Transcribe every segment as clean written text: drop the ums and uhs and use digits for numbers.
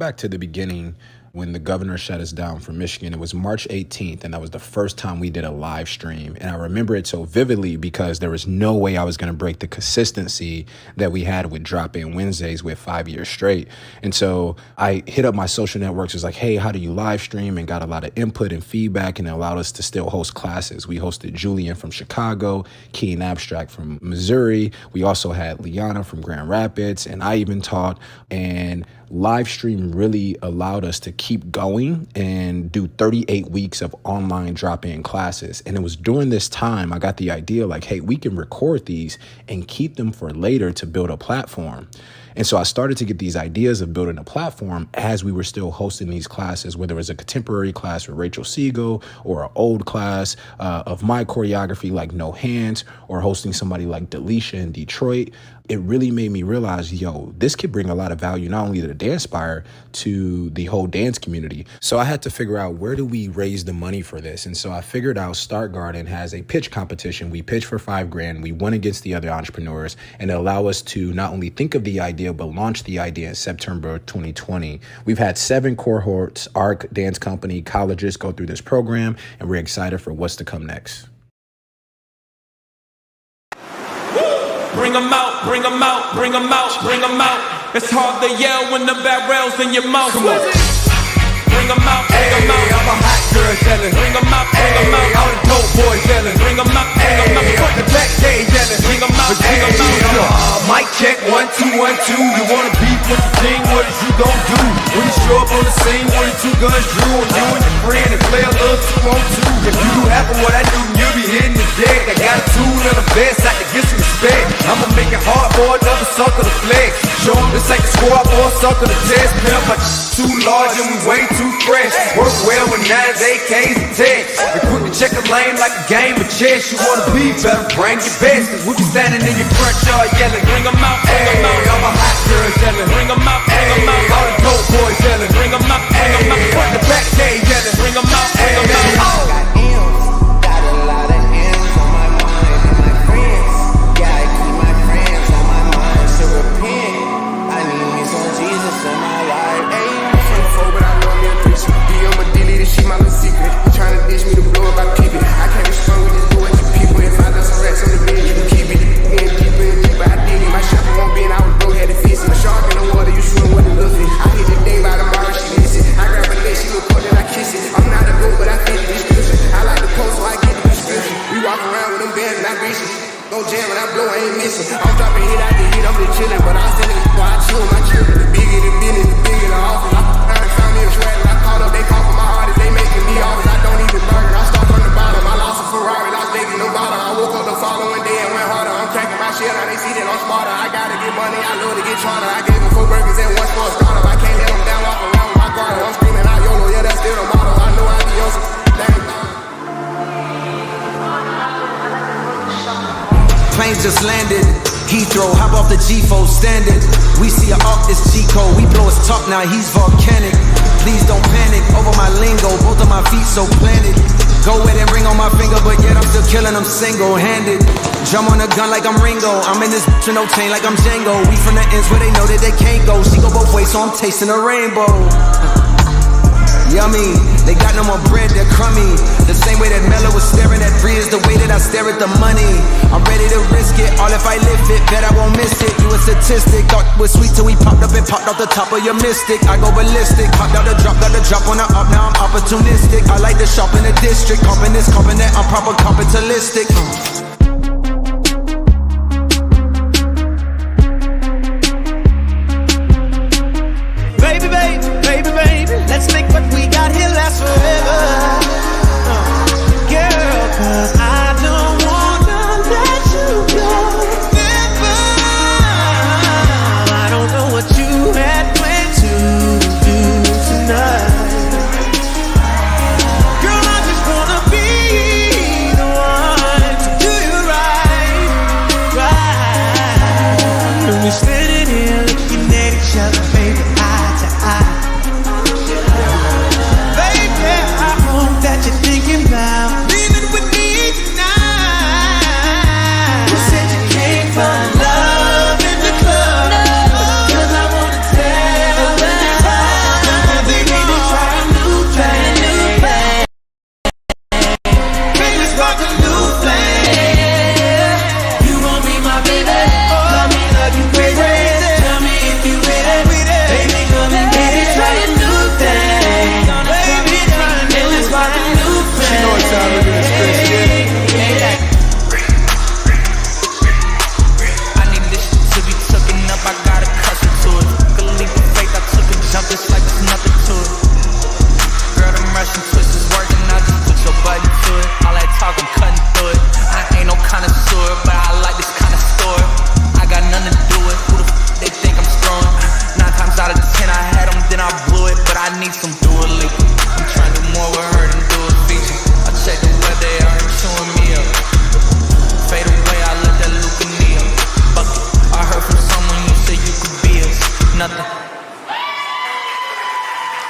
back to the beginning when the governor shut us down from Michigan. It was March 18th, and that was the first time we did a live stream. And I remember it so vividly because there was no way I was going to break the consistency that we had with drop-in Wednesdays with 5 years straight. And so I hit up my social networks. It was like, hey, how do you live stream? And got a lot of input and feedback, and it allowed us to still host classes. We hosted Julian from Chicago, Keen Abstract from Missouri. We also had Liana from Grand Rapids, and I even taught. And live stream really allowed us to keep going and do 38 weeks of online drop-in classes. And it was during this time I got the idea like, hey, we can record these and keep them for later to build a platform. And so I started to get these ideas of building a platform as we were still hosting these classes, whether it was a contemporary class with Rachel Siegel or an old class of my choreography like No Hands, or hosting somebody like Delisha in Detroit. It really made me realize, yo, this could bring a lot of value not only to the DanceSpire, to the whole dance community. So I had to figure out, where do we raise the money for this? And so I figured out Start Garden has a pitch competition. We pitched for $5,000. We won against the other entrepreneurs, and it allowed us to not only think of the idea, but launch the idea in September 2020. We've had 7 cohorts, ARC Dance Company, colleges go through this program, and we're excited for what's to come next. Bring 'em out, bring 'em out, bring 'em out, bring 'em out. It's hard to yell when the barrel's in your mouth. Come on. Bring 'em out, bring 'em out. I'm a hot girl yelling. Bring 'em out, bring 'em out. All the dope boys yelling. Bring 'em out, bring 'em out. Fuck the backstage yelling. Bring 'em out, bring 'em out. Mic check 1 2 1 2. You wanna beef with the team? What is you gon' do? When you show up on the scene, 1 and 2 guns drew on you and your friend and play a little 2 on 2. If you do half of what I do, you'll be hitting the deck. I got a tool and a vest, I can get some respect. I'ma make it hard for another sucker to flex. Show 'em this ain't the squad for a sucker to test. Pimp, my too large and we way too fresh. Work well with 9s, AKs, and techs. And quick to check a lane like a game of chess. You wanna be better, bring your best. Cause we be standing in your front yard yelling. Bring 'em out, bring 'em out. I'm a hot girl yelling. Bring 'em out, bring 'em out. All the dope boys yelling. Bring 'em out, bring 'em out. Fuck the backstage yelling. Bring 'em out, bring 'em out. Got M's, got a lot of M's on my mind and my friends. Gotta keep my friends on my mind to repent. I need me some Jesus in my life. Ayy, I'm from the 4, but I know me a preacher. I'm a delete this shit, my little secret. You tryna ditch me to blow up, I keep it. I can't respond with this do it to people. If I done some rats on the bed, you can keep it. Me and deeper and deeper, I dig it. My shopper won't be in, I was broke, had to fix it. A shark in the water, you swim with the luffy. I hit the day by tomorrow, she miss it. I grab her leg, she look cold, then I kiss it. I'm not a goat, but I fit the description. I like the post, so I get the prescription. We walk around with them bands and I reach it. Don't jam when I blow, I ain't missing. I'm dropping hit after hit, I'm just chillin'. But I send it before I chill with my children. The bigger the business, the bigger the office. I found me a swag and I caught up, they call for my artist, they making me offers. I don't even bargain, I start from the bottom. I lost a Ferrari, Las Vegas, no bottom. I woke up the following day and went harder. I'm cracking my shit, now they see that I'm smarter. I gotta get money, I love to get charter. I gave them 4 burgers and 1 for a startup. I can't let them down, walk around with my garter. I'm screaming out YOLO, yeah, that's still the motto. I know I be on some dang. Planes just landed, Heathrow, hop off the G4 standard. We see a arc, this G-code, we blow his top now, he's volcanic. Please don't panic, over my lingo, both of my feet so planted. Go with and ring on my finger, but yet I'm still killing them single-handed. Drum on a gun like I'm Ringo, I'm in this with no chain like I'm Django. We from the ends where they know that they can't go. She go both ways, so I'm tasting a rainbow. Yummy, they got no more bread, they're crummy. The same way that Mella was staring at Bree is the way that I stare at the money. I'm ready to risk it, all if I lift it, bet I won't miss it. You a statistic, thought it was sweet till we popped up and popped off the top of your mystic. I go ballistic, popped out the drop, got the drop on the up, now I'm opportunistic. I like to shop in the district, comping this, comping that, I'm proper capitalistic. Let's make what we got here last forever. Girl, cause I don't wanna let you go. Never. I don't know what you had planned to do tonight. Girl, I just wanna be the one to do you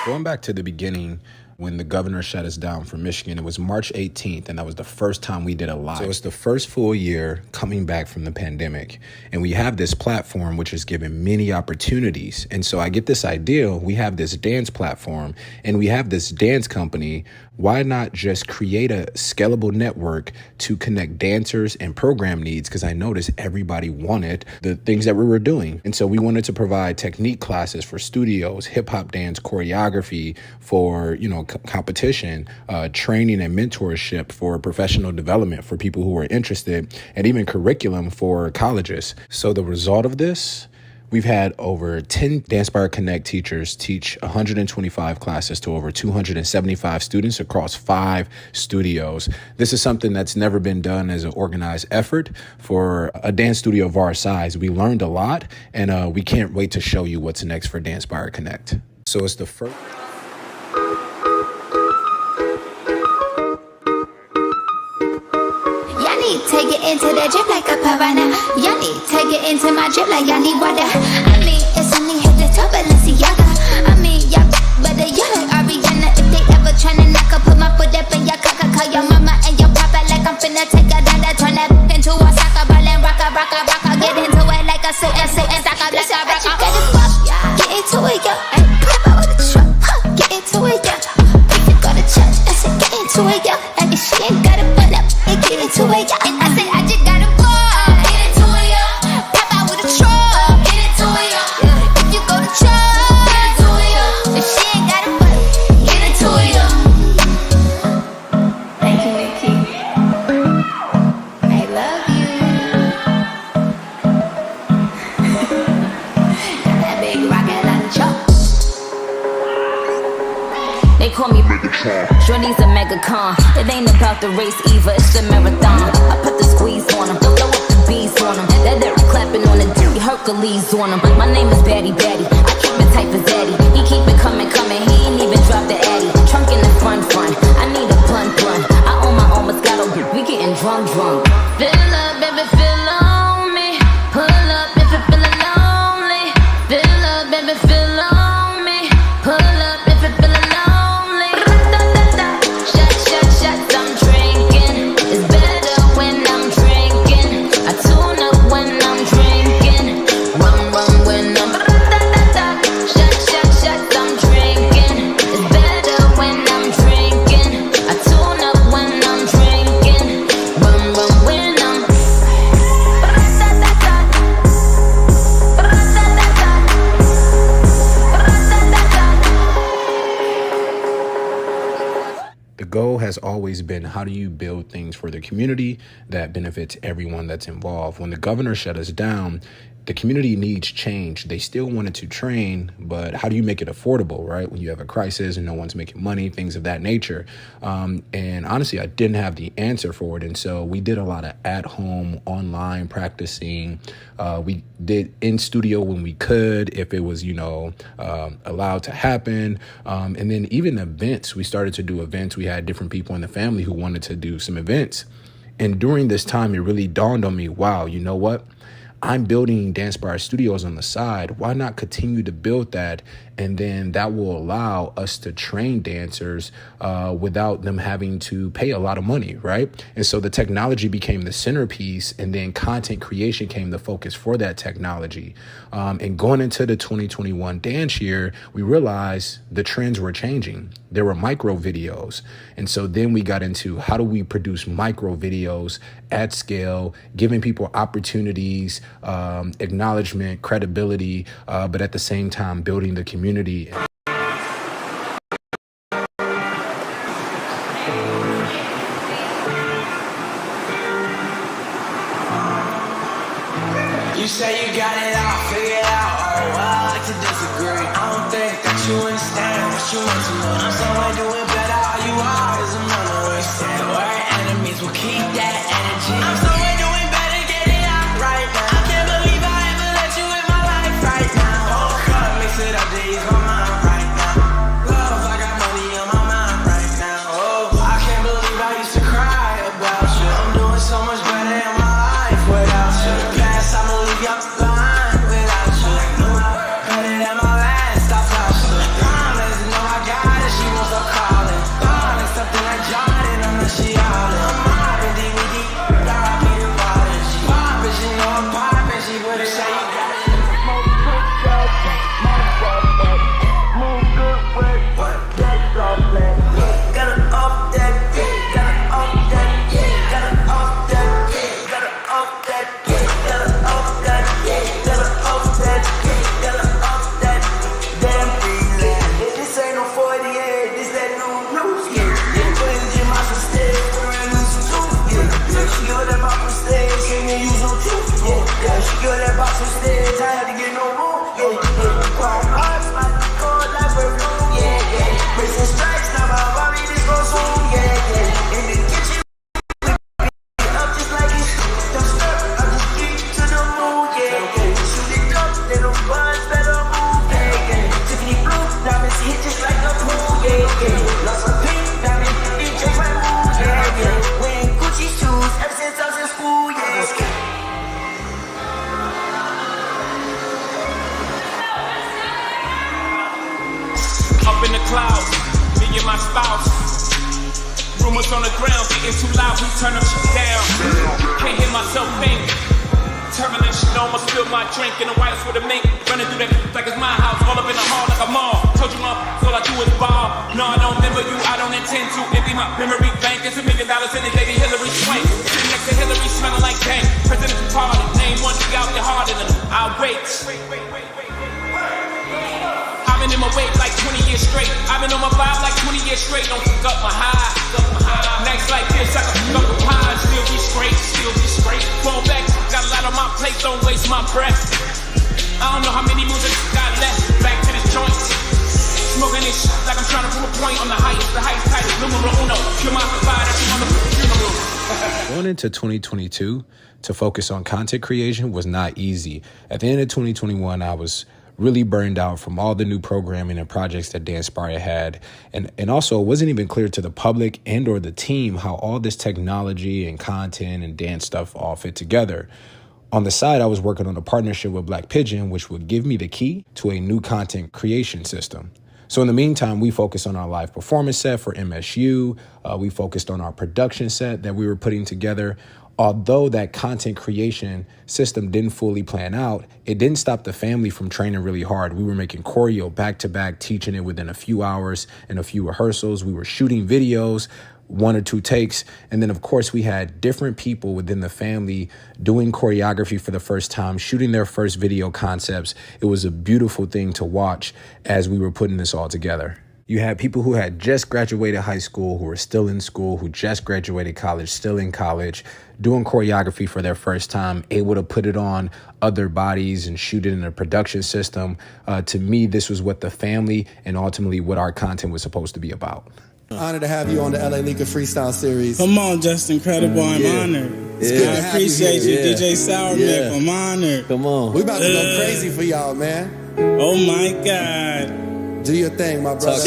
Going back to the beginning, when the governor shut us down from Michigan, it was March 18th, and that was the first time we did a live. So it's the first full year coming back from the pandemic. And we have this platform which is given many opportunities. And so I get this idea, we have this dance platform and we have this dance company. Why not just create a scalable network to connect dancers and program needs? Because I noticed everybody wanted the things that we were doing. And so we wanted to provide technique classes for studios, hip hop dance, choreography for, competition, training and mentorship for professional development for people who are interested, and even curriculum for colleges. So the result of this, we've had over 10 DanceSpire Connect teachers teach 125 classes to over 275 students across 5 studios. This is something that's never been done as an organized effort for a dance studio of our size. We learned a lot, and we can't wait to show you what's next for DanceSpire Connect. So it's the first... Take it into that drip like a piranha. Y'all need take it into my drip like y'all need water. I mean, it's only hit the top of Balenciaga. I mean, y'all better y'all like Ariana. If they ever tryna knock up, put my foot up in your cocker. Call your mama and your papa like I'm finna take her down. Turn that into a soccer ball and rock. Get into it like a sit and soccer like a rock. Get it up, get into it, yo. Pop out with the truck, get into it, yo. If you go to church, I said get into it, yo. And if she ain't got it, pull up and get into it, yo. And I said I just gotta ball, get into it, yo. Pop out with a truck, get into it, yo. If you go to church, get into it, yo. If she ain't got it, pull up, get into it, yo. Thank you, Nikki. I love you. Got that big rocket launcher. They call me Shorty's a megacon. It ain't about the race either, it's the marathon. I put the squeeze on them, blow up the bees on them. That dirt clapping on the D, Hercules on them. My name is Batty Batty, I keep it tight for Zaddy. He keep it coming, he ain't even drop the Addy. Trunk in the front, I need a blunt. I own my own Moscato, we getting drunk. Fill up, baby, fill on me. Pull up if you feeling lonely. Fill up, baby, fill on me. Pull up if you feeling lonely. Shots I'm drinking. It's better when I'm drinking. I tune up when I'm drinking. Rum when I'm shots I'm drinking. It's better when I'm drinking. I tune up when I'm drinking. Rum when I'm The goal has always been, how do you build things for the community that benefits everyone that's involved? When the governor shut us down, the community needs change. They still wanted to train, but how do you make it affordable, right? When you have a crisis and no one's making money, things of that nature. And honestly, I didn't have the answer for it. And so we did a lot of at-home, online practicing. We did in studio when we could, if it was, allowed to happen. And then even events, we started to do events. We had different people in the family who wanted to do some events. And during this time, it really dawned on me, wow, you know what? I'm building DanceSpire Studios on the side. Why not continue to build that? And then that will allow us to train dancers without them having to pay a lot of money, right? And so the technology became the centerpiece, and then content creation came the focus for that technology. And going into the 2021 dance year, we realized the trends were changing. There were micro videos. And so then we got into, how do we produce micro videos at scale, giving people opportunities, acknowledgement, credibility, but at the same time building the community. You say you got it all figured out. Oh, I like to disagree. I don't think that you understand what you want to know. I'm somewhere doing better. All you are is a memory. Said where enemies will keep that energy. I'm somewhere doing better, get it out right now. I can't believe I ever let you in my life right now. Oh, God, mix it up, these my mind right now. Love, I got money on my mind right now. Oh, I can't believe I used to cry about you. I'm doing so much better in my life without you. Past, I'ma leave you blind without you. Better than my last, I thought you. Promise, no, I you're my spouse. Rumors on the ground, getting too loud, we turn them shit down. Can't hear myself think. Turbulent shit, almost spill my drink in the whites with a mink. Running through that like it's my house, all up in the hall like a mall. Told you, all I do is ball. No, I don't remember you, I don't intend to. Empty my memory bank, it's $1 million in it, baby Hillary Swank. Sitting next to Hillary, smelling like dank. President's pardon, name one, you out your heart in them. I'll wait. I've been in my weight like 20 years straight. I've been on my vibe like 20 years straight. Don't fuck up my high. Next like this, I can fuck up a pie. Still be straight. Fall back, got a lot on my plate, don't waste my breath. I don't know how many moves I got left. Back to this joint. Smoking this shit like I'm trying to prove a point on the height title. Numero uno. You're my provider, you're my funeral. Going into 2022, to focus on content creation was not easy. At the end of 2021, I was really burned out from all the new programming and projects that DanceSpire had. And also it wasn't even clear to the public and or the team how all this technology and content and dance stuff all fit together. On the side, I was working on a partnership with Black Pigeon, which would give me the key to a new content creation system. So in the meantime, we focused on our live performance set for MSU. We focused on our production set that we were putting together. Although that content creation system didn't fully plan out, it didn't stop the family from training really hard. We were making choreo back-to-back, teaching it within a few hours and a few rehearsals. We were shooting videos, 1 or 2 takes. And then, of course, we had different people within the family doing choreography for the first time, shooting their first video concepts. It was a beautiful thing to watch as we were putting this all together. You had people who had just graduated high school, who were still in school, who just graduated college, still in college, doing choreography for their first time, able to put it on other bodies and shoot it in a production system. To me, this was what the family and ultimately what our content was supposed to be about. Honored to have you on the LA League of Freestyle Series. Come on, Just Incredible. I'm honored. I appreciate you, DJ Sour Milk. I'm honored. Come on. We about to go crazy for y'all, man. Oh my God. Do your thing, my brother.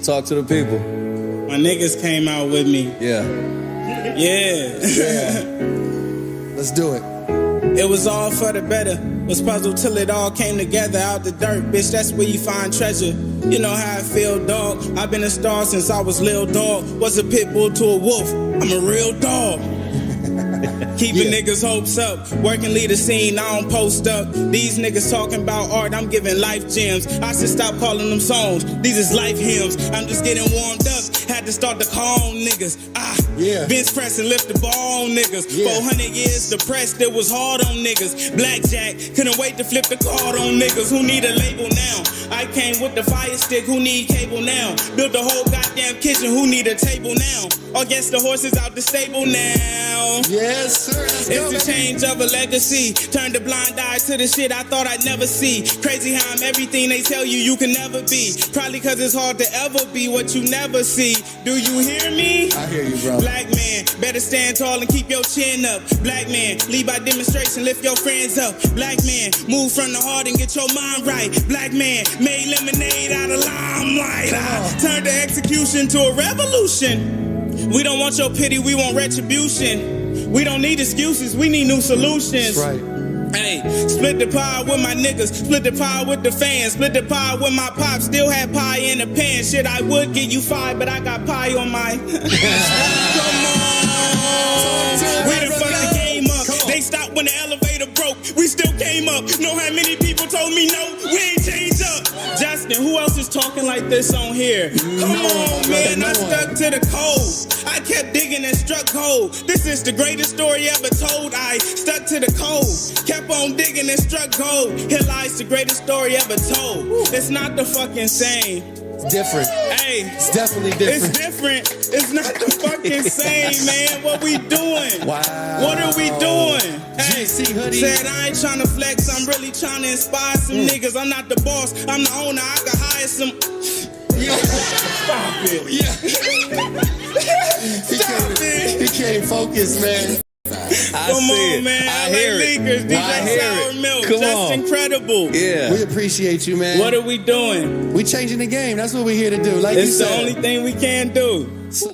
Talk to the people. My niggas came out with me. Yeah. Let's do it. It was all for the better. Was puzzled till it all came together out the dirt. Bitch, that's where you find treasure. You know how I feel, dog. I've been a star since I was Lil Dog. Was a pit bull to a wolf. I'm a real dog. Keeping niggas' hopes up. Working lead a scene, I don't post up. These niggas talking about art, I'm giving life gems. I should stop calling them songs. These is life hymns. I'm just getting warmed up. Had to start to call niggas. Bench press and lift the ball on niggas. 400 years depressed, it was hard on niggas. Blackjack, couldn't wait to flip the card on niggas. Who need a label now? I came with the fire stick, who need cable now? Built the whole goddamn kitchen, who need a table now? Or guess the horses out the stable now. Yes, sir. It's the change of a legacy. Turned a blind eye to the shit I thought I'd never see. Crazy how I'm everything they tell you can never be. Probably cause it's hard to ever be what you never see. Do you hear me? I hear you, bro. Black man, better stand tall and keep your chin up. Black man, lead by demonstration, lift your friends up. Black man, move from the heart and get your mind right. Black man, made lemonade out of limelight. Turned the execution to a revolution. We don't want your pity, we want retribution. We don't need excuses, we need new solutions. That's right. Hey, split the pie with my niggas, split the pie with the fans, split the pie with my pops, still had pie in the pan. Shit, I would give you 5, but I got pie on my... Come on! We done fucked the game up. They stopped when the elevator broke. We still came up. Know how many people told me no? We ain't changed up. Justin, who else is talking like this on here? Come on, man, I stuck to the code. I kept digging and struck gold. This is the greatest story ever told. I stuck to the code. Kept on digging and struck gold. Here lies the greatest story ever told. It's not the fucking same. It's different. Hey, it's definitely different. It's different. It's not the fucking same, man. What we doing? Wow. What are we doing? Hey, GC hoodie. said I ain't trying to flex. I'm really trying to inspire some niggas. I'm not the boss. I'm the owner. I can hire some. Stop it. Stop it. He can't focus, man. Come on, man. I hear it. Leakers, DJ Sour Milk. Come Just on. incredible. Yeah. We appreciate you, man. What are we doing? We changing the game. That's what we're here to do. Like you It's the said. only thing we can do.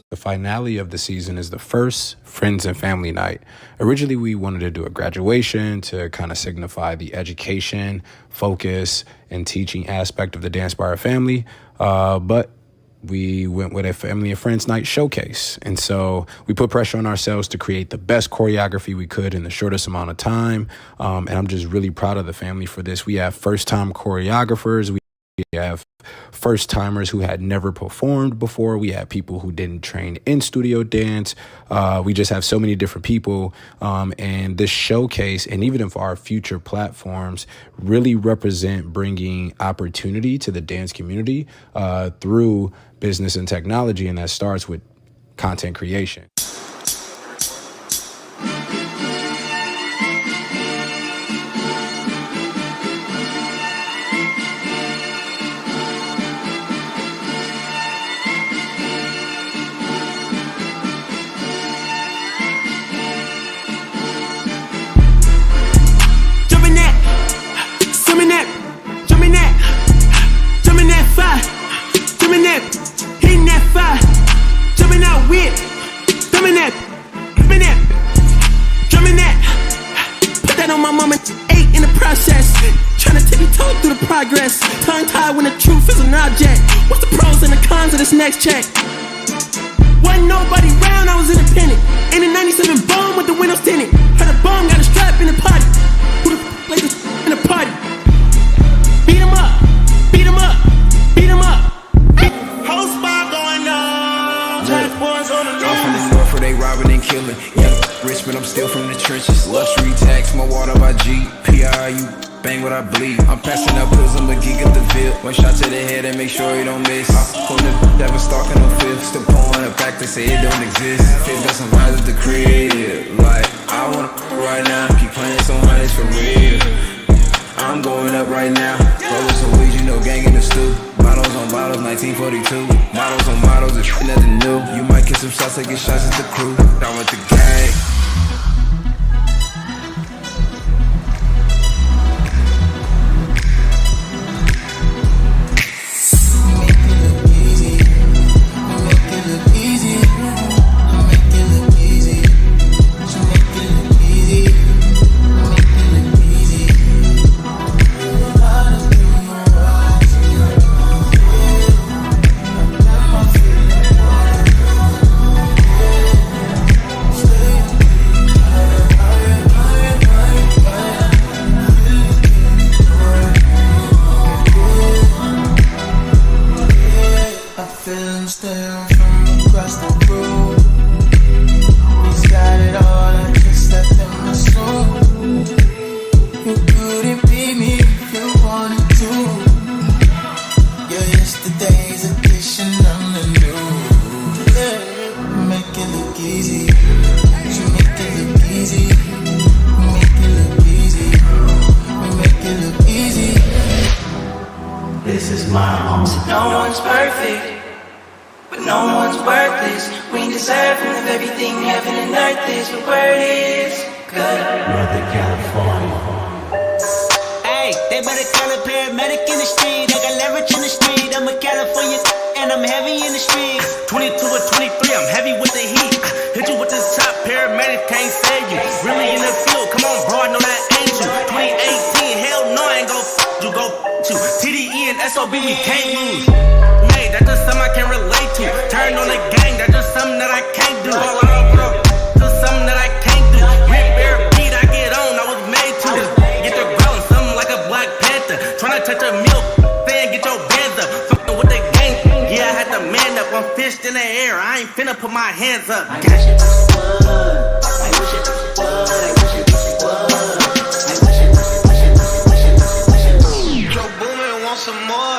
The finale of the season is the first Friends and Family Night. Originally, we wanted to do a graduation to kind of signify the education, focus, and teaching aspect of the DanceSpire family. But we went with a family and friends night showcase. And so we put pressure on ourselves to create the best choreography we could in the shortest amount of time. And I'm just really proud of the family for this. We have first-time choreographers. We have first-timers who had never performed before. We have people who didn't train in studio dance. We just have so many different people. And this showcase, and even if our future platforms, really represent bringing opportunity to the dance community through business and technology. And that starts with content creation. Progress, tongue-tied when the truth is an object. What's the pros and the cons of this next check? Wasn't nobody round, I was independent. In a 97 bomb with the windows tinted. Heard a bomb got a strap in the party. Who the f*** like this in the party? Beat 'em up, beat 'em up, beat 'em up. Whole spot going on. Jack boys on the I'm from the north where they robbing and killing. Young rich, but I'm still from the trenches. Luxury tax, my water by G. PRU. Bang what I bleed. I'm passing up pills, I'm a geek at the Ville. One shot to the head and make sure you don't miss. I'm the never stalking no fifth. Still pouring it back, they say it don't exist. Fifth got some vibes of the creative. Like, I wanna right now. Keep playing some hundreds for real. I'm going up right now. Rollers and weeds, you know, gang in the stew. Bottles on bottles, 1942. Models on models, it's nothing new. You might get some shots, I get shots at the crew. Down with the gang.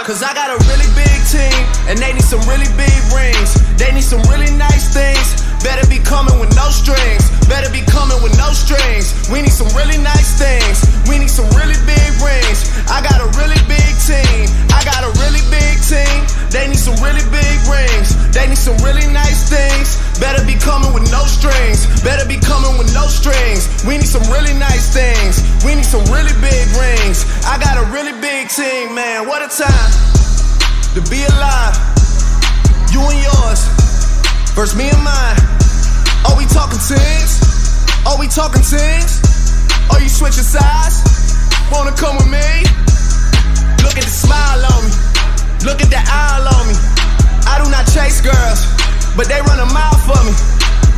Cause I got a really big team, and they need some really big rings. They need some really nice things. Better be coming with no strings. Better be coming with no strings. We need some really nice things. We need some really big rings. I got a really big team. I got a really big team. They need some really big rings. They need some really nice things. Better be coming with no strings. Better be coming with no strings. We need some really nice things. We need some really big rings. I got a really big team, man. What a time to be alive. You and yours versus me and mine. Are we talking teams? Are we talking teams? Are you switching sides? Wanna come with me? Look at the smile on me. Look at the eye on me. I do not chase girls, but they run a mile for me.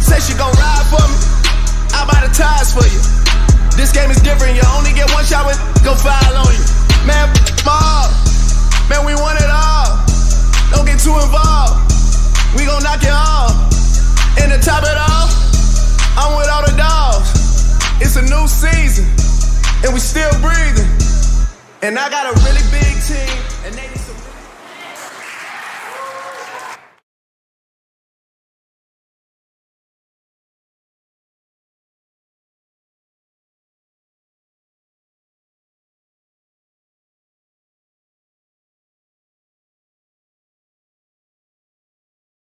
Say she gon' ride for me, I buy the tires for you. This game is different, you only get one shot when go file on you. Man, all. Man, we want it all. Don't get too involved, we gon' knock it off. And to top it off, I'm with all the dogs. It's a new season, and we still breathing. And I got a really big team, and they